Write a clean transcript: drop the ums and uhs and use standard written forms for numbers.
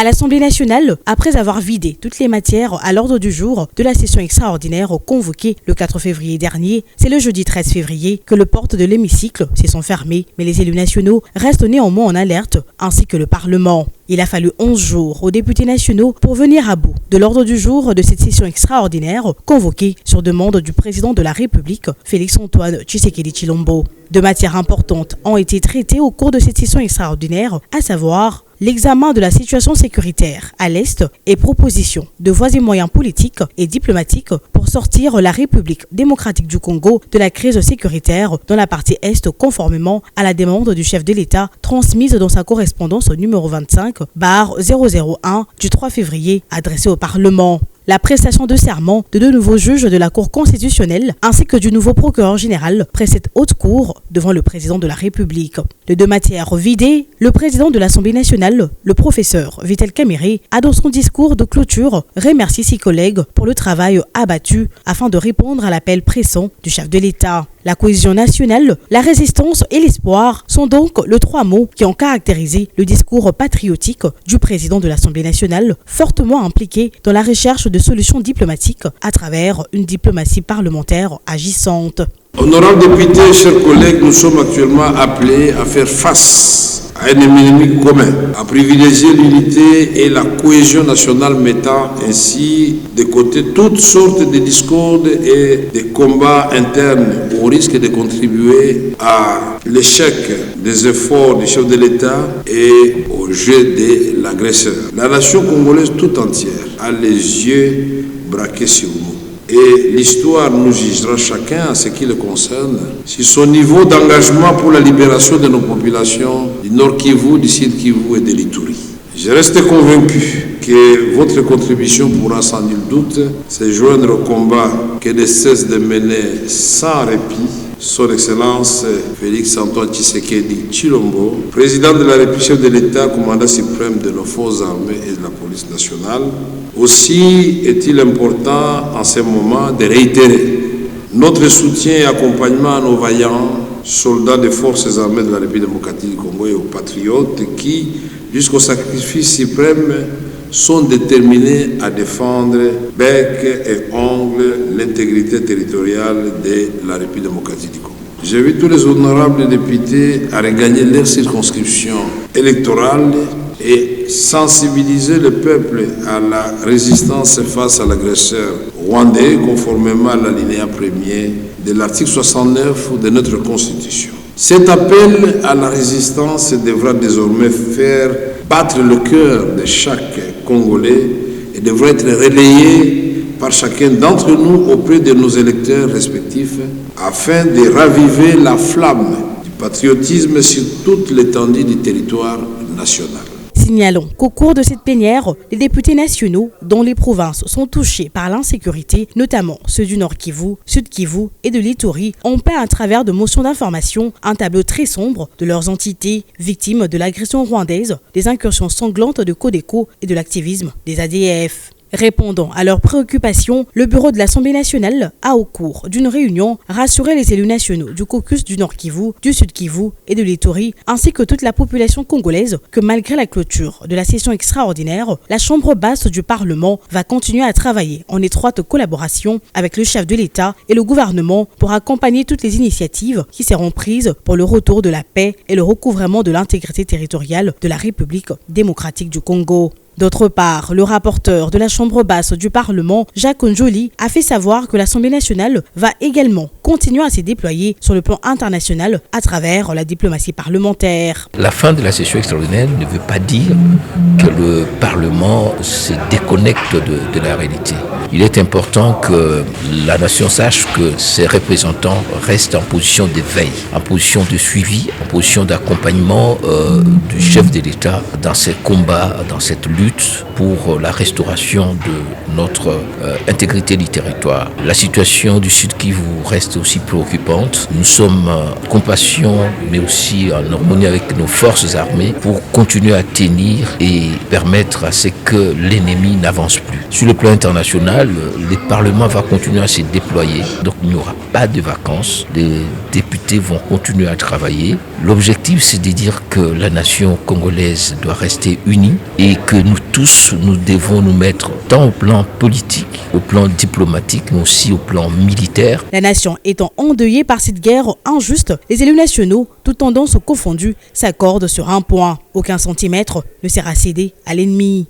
À l'Assemblée nationale, après avoir vidé toutes les matières à l'ordre du jour de la session extraordinaire convoquée le 4 février dernier, c'est le jeudi 13 février que les portes de l'hémicycle se sont fermées, mais les élus nationaux restent néanmoins en alerte, ainsi que le Parlement. Il a fallu 11 jours aux députés nationaux pour venir à bout de l'ordre du jour de cette session extraordinaire convoquée sur demande du président de la République, Félix-Antoine Tshisekedi Tshilombo. Deux matières importantes ont été traitées au cours de cette session extraordinaire, à savoir l'examen de la situation sécuritaire à l'Est et proposition de voies et moyens politiques et diplomatiques pour sortir la République démocratique du Congo de la crise sécuritaire dans la partie Est conformément à la demande du chef de l'État transmise dans sa correspondance numéro 25/001 du 3 février adressée au Parlement. La prestation de serment de deux nouveaux juges de la Cour constitutionnelle ainsi que du nouveau procureur général près cette haute cour devant le président de la République. Les deux matières vidées, le président de l'Assemblée nationale, le professeur Vital Kamerhe, a dans son discours de clôture remercié ses collègues pour le travail abattu afin de répondre à l'appel pressant du chef de l'État. La cohésion nationale, la résistance et l'espoir sont donc les trois mots qui ont caractérisé le discours patriotique du président de l'Assemblée nationale, fortement impliqué dans la recherche de solutions diplomatiques à travers une diplomatie parlementaire agissante. Honorables députés, chers collègues, nous sommes actuellement appelés à faire face à un ennemi commun, à privilégier l'unité et la cohésion nationale, mettant ainsi de côté toutes sortes de discordes et de combats internes au risque de contribuer à l'échec des efforts du chef de l'État et au jeu de l'agresseur. La nation congolaise tout entière a les yeux braqués sur nous. Et l'histoire nous jugera chacun à ce qui le concerne sur son niveau d'engagement pour la libération de nos populations du Nord Kivu, du Sud Kivu et de l'Ituri. Je reste convaincu que votre contribution pourra sans nul doute se joindre au combat que ne cesse de mener sans répit Son Excellence Félix-Antoine Tshisekedi Tshilombo, président de la République, chef de l'État, commandant suprême de nos forces armées et de la police nationale. Aussi est-il important en ce moment de réitérer notre soutien et accompagnement à nos vaillants soldats des forces armées de la République démocratique du Congo et aux patriotes qui, jusqu'au sacrifice suprême, sont déterminés à défendre bec et ongle l'intégrité territoriale de la République démocratique du Congo. J'invite tous les honorables députés à regagner leur circonscription électorale et sensibiliser le peuple à la résistance face à l'agresseur rwandais conformément à l'alinéa 1er de l'article 69 de notre Constitution. Cet appel à la résistance devra désormais faire battre le cœur de chaque Congolais et devra être relayé par chacun d'entre nous auprès de nos électeurs respectifs afin de raviver la flamme du patriotisme sur toute l'étendue du territoire national. Signalons qu'au cours de cette plénière, les députés nationaux dont les provinces sont touchées par l'insécurité, notamment ceux du Nord Kivu, Sud Kivu et de l'Ituri, ont peint à travers de motions d'information un tableau très sombre de leurs entités victimes de l'agression rwandaise, des incursions sanglantes de Codeco et de l'activisme des ADF. Répondant à leurs préoccupations, le bureau de l'Assemblée nationale a, au cours d'une réunion, rassuré les élus nationaux du caucus du Nord Kivu, du Sud Kivu et de l'Ituri, ainsi que toute la population congolaise, que malgré la clôture de la session extraordinaire, la Chambre basse du Parlement va continuer à travailler en étroite collaboration avec le chef de l'État et le gouvernement pour accompagner toutes les initiatives qui seront prises pour le retour de la paix et le recouvrement de l'intégrité territoriale de la République démocratique du Congo. D'autre part, le rapporteur de la Chambre basse du Parlement, Jacques Njoli, a fait savoir que l'Assemblée nationale va également continuer à se déployer sur le plan international à travers la diplomatie parlementaire. La fin de la session extraordinaire ne veut pas dire que le Parlement se déconnecte de la réalité. Il est important que la nation sache que ses représentants restent en position de veille, en position de suivi, en position d'accompagnement du chef de l'État dans ses combats, dans cette lutte pour la restauration de notre intégrité du territoire. La situation du Sud Kivu reste aussi préoccupante. Nous sommes compassion, mais aussi en harmonie avec nos forces armées pour continuer à tenir et permettre à ce que l'ennemi n'avance plus. Sur le plan international, le Parlement va continuer à se déployer, donc il n'y aura pas de vacances. Les députés vont continuer à travailler. L'objectif, c'est de dire que la nation congolaise doit rester unie et que nous tous, nous devons nous mettre tant au plan politique, au plan diplomatique, mais aussi au plan militaire. La nation étant endeuillée par cette guerre injuste, les élus nationaux, toutes tendances confondues, s'accordent sur un point. Aucun centimètre ne sera cédé à l'ennemi.